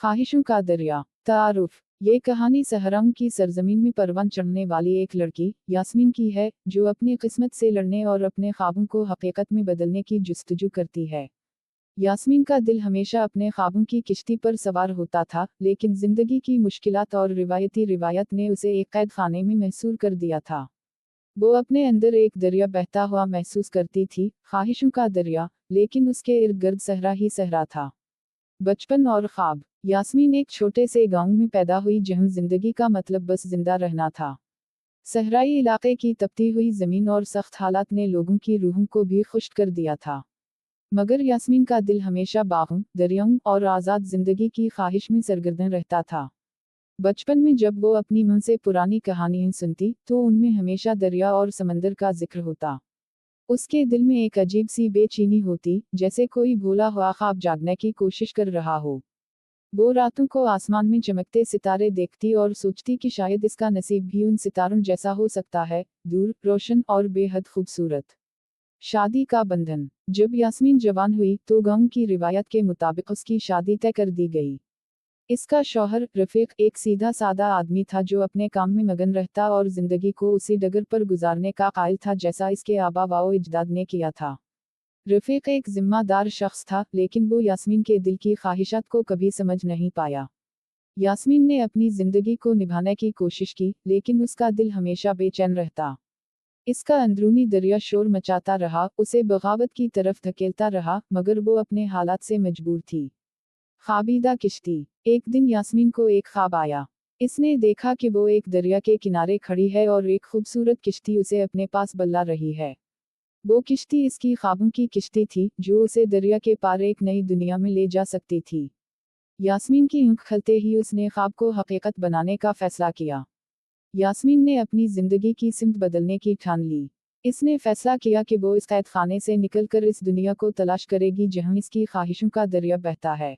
ख्वाहिशों का दरिया। तारुफ। ये कहानी सहराम की सरजमीन में परवान चढ़ने वाली एक लड़की यास्मीन की है, जो अपनी किस्मत से लड़ने और अपने ख्वाबों को हकीकत में बदलने की जुस्तजू करती है। यास्मीन का दिल हमेशा अपने ख्वाबों की किश्ती पर सवार होता था, लेकिन जिंदगी की मुश्किलात और रिवायती रिवायत ने उसे एक कैद खाने में महसूर कर दिया था। वो अपने अंदर एक दरिया बहता हुआ महसूस करती थी, ख्वाहिशों का दरिया, लेकिन उसके इर्द गिर्द सहरा ही सहरा था। बचपन और ख्वाब। यास्मीन एक छोटे से गांव में पैदा हुई जहां जिंदगी का मतलब बस जिंदा रहना था। सहराई इलाके की तपती हुई जमीन और सख्त हालात ने लोगों की रूहों को भी खुश्क कर दिया था। मगर यास्मीन का दिल हमेशा बागों, दरियाओं और आज़ाद जिंदगी की ख्वाहिश में सरगर्म रहता था। बचपन में जब वो अपनी मां से पुरानी कहानियां सुनती, तो उनमें हमेशा दरिया और समंदर का जिक्र होता। उसके दिल में एक अजीब सी बेचैनी होती, जैसे कोई भूला हुआ ख्वाब जागने की कोशिश कर रहा हो। वो रातों को आसमान में चमकते सितारे देखती और सोचती कि शायद इसका नसीब भी उन सितारों जैसा हो सकता है, दूर, रोशन और बेहद खूबसूरत। शादी का बंधन। जब यास्मीन जवान हुई तो गांव की रिवायत के मुताबिक उसकी शादी तय कर दी गई। इसका शौहर रफीक एक सीधा सादा आदमी था जो अपने काम में मगन रहता और जिंदगी को उसी डगर पर गुजारने का कायल था जैसा इसके आबा व अजदाद ने किया था। रफीक एक जिम्मेदार शख्स था, लेकिन वो यास्मीन के दिल की ख्वाहिशात को कभी समझ नहीं पाया। यास्मीन ने अपनी जिंदगी को निभाने की कोशिश की, लेकिन उसका दिल हमेशा बेचैन रहता। इसका अंदरूनी दरिया शोर मचाता रहा, उसे बगावत की तरफ धकेलता रहा, मगर वो अपने हालात से मजबूर थी। ख्वाबीदा किश्ती। एक दिन यास्मीन को एक ख्वाब आया। इसने देखा कि वो एक दरिया के किनारे खड़ी है और एक खूबसूरत किश्ती उसे अपने पास बल्ला रही है। वो किश्ती इसकी ख्वाबों की किश्ती थी, जो उसे दरिया के पार एक नई दुनिया में ले जा सकती थी। यास्मीन की आंख खलते ही उसने ख्वाब को हकीकत बनाने का फैसला किया। यास्मीन ने अपनी जिंदगी की सिमत बदलने की ठान ली। इसने फैसला किया कि वो इस कैद खाने से निकलकर इस दुनिया को तलाश करेगी जहां इसकी ख्वाहिशों का दरिया बहता है।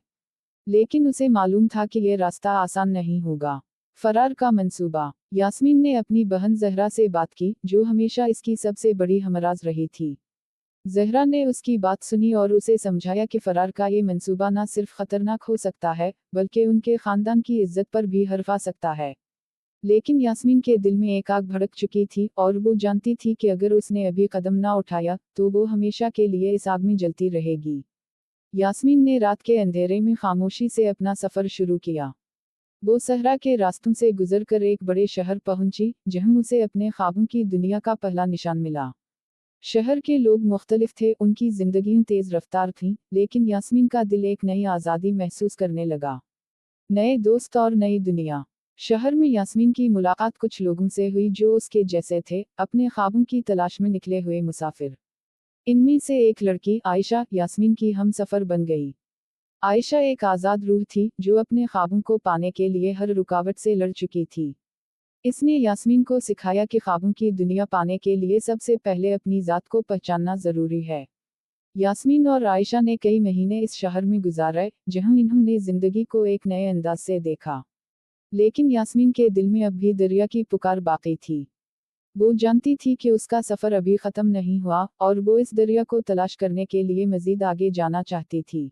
लेकिन उसे मालूम था कि ये रास्ता आसान नहीं होगा। फरार का मंसूबा। यास्मीन ने अपनी बहन जहरा से बात की, जो हमेशा इसकी सबसे बड़ी हमराज रही थी। जहरा ने उसकी बात सुनी और उसे समझाया कि फरार का ये मंसूबा न सिर्फ खतरनाक हो सकता है, बल्कि उनके खानदान की इज्जत पर भी हर्फा सकता है। लेकिन यास्मीन के दिल में एक आग भड़क चुकी थी और वो जानती थी कि अगर उसने अभी कदम ना उठाया, तो वो हमेशा के लिए इस आग में जलती रहेगी। यास्मीन ने रात के अंधेरे में खामोशी से अपना सफर शुरू किया। वो सहरा के रास्तों से गुजरकर एक बड़े शहर पहुंची, जहां उसे अपने ख्वाबों की दुनिया का पहला निशान मिला। शहर के लोग मुख्तलिफ थे, उनकी जिंदगियां तेज रफ्तार थीं, लेकिन यास्मीन का दिल एक नई आज़ादी महसूस करने लगा। नए दोस्त और नई दुनिया। शहर में यास्मीन की मुलाकात कुछ लोगों से हुई जो उसके जैसे थे, अपने ख्वाबों की तलाश में निकले हुए मुसाफिर। इनमें से एक लड़की आयशा यास्मीन की हमसफर बन गई। आयशा एक आज़ाद रूह थी, जो अपने ख्वाबों को पाने के लिए हर रुकावट से लड़ चुकी थी। इसने यास्मीन को सिखाया कि ख्वाबों की दुनिया पाने के लिए सबसे पहले अपनी ज़ात को पहचानना ज़रूरी है। यास्मीन और आयशा ने कई महीने इस शहर में गुजारे, जहां इन्होंने जिंदगी को एक नए अंदाज से देखा। लेकिन यास्मीन के दिल में अब भी दरिया की पुकार बाकी थी। वो जानती थी कि उसका सफ़र अभी ख़त्म नहीं हुआ, और वो इस दरिया को तलाश करने के लिए मज़ीद आगे जाना चाहती थी।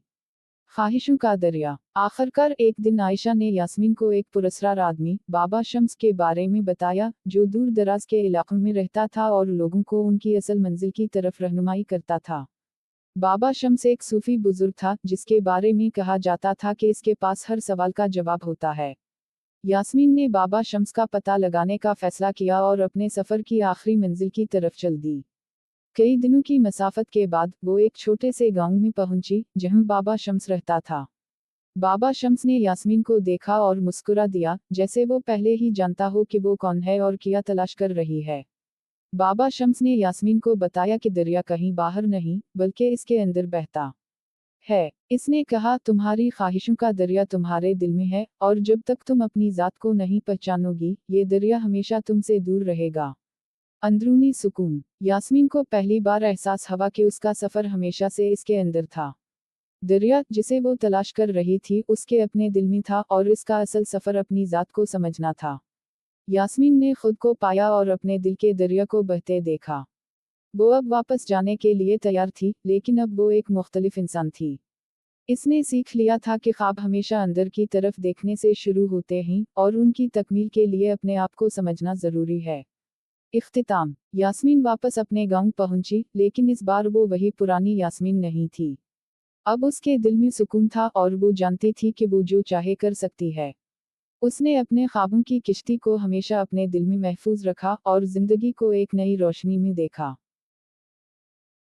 ख्वाहिशों का दरिया। आखिरकार एक दिन आयशा ने यास्मीन को एक पुरस्कार आदमी, बाबा शम्स के बारे में बताया, जो दूर दराज के इलाकों में रहता था और लोगों को उनकी असल मंजिल की तरफ रहनुमाई करता था। बाबा शम्स एक सूफी बुजुर्ग था, जिसके बारे में कहा जाता था कि इसके पास हर सवाल का जवाब होता है। यास्मीन ने बाबा शम्स का पता लगाने का फैसला किया और अपने सफ़र की आखिरी मंजिल की तरफ चल दी। कई दिनों की मसाफत के बाद वो एक छोटे से गांव में पहुंची, जहां बाबा शम्स रहता था। बाबा शम्स ने यास्मीन को देखा और मुस्कुरा दिया, जैसे वो पहले ही जानता हो कि वो कौन है और क्या तलाश कर रही है। बाबा शम्स ने यास्मीन को बताया कि दरिया कहीं बाहर नहीं, बल्कि इसके अंदर बहता है। इसने कहा, तुम्हारी ख्वाहिशों का दरिया तुम्हारे दिल में है, और जब तक तुम अपनी ज़ात को नहीं पहचानोगी, ये दरिया हमेशा तुमसे दूर रहेगा। अंदरूनी सुकून। यास्मीन को पहली बार एहसास हुआ कि उसका सफ़र हमेशा से इसके अंदर था। दरिया, जिसे वो तलाश कर रही थी, उसके अपने दिल में था, और इसका असल सफ़र अपनी ज़ात को समझना था। यास्मीन ने खुद को पाया और अपने दिल के दरिया को बहते देखा। वो अब वापस जाने के लिए तैयार थी, लेकिन अब वो एक मुख्तलिफ इंसान थी। اس نے سیکھ لیا تھا کہ خواب ہمیشہ اندر کی طرف دیکھنے سے شروع ہوتے ہیں اور ان کی تکمیل کے لیے اپنے آپ کو سمجھنا ضروری ہے۔ اختتام۔ یاسمین واپس اپنے گاؤں پہنچی، لیکن اس بار وہ وہی پرانی یاسمین نہیں تھی۔ اب اس کے دل میں سکون تھا اور وہ جانتی تھی کہ وہ جو چاہے کر سکتی ہے۔ اس نے اپنے خوابوں کی کشتی کو ہمیشہ اپنے دل میں محفوظ رکھا اور زندگی کو ایک نئی روشنی میں دیکھا۔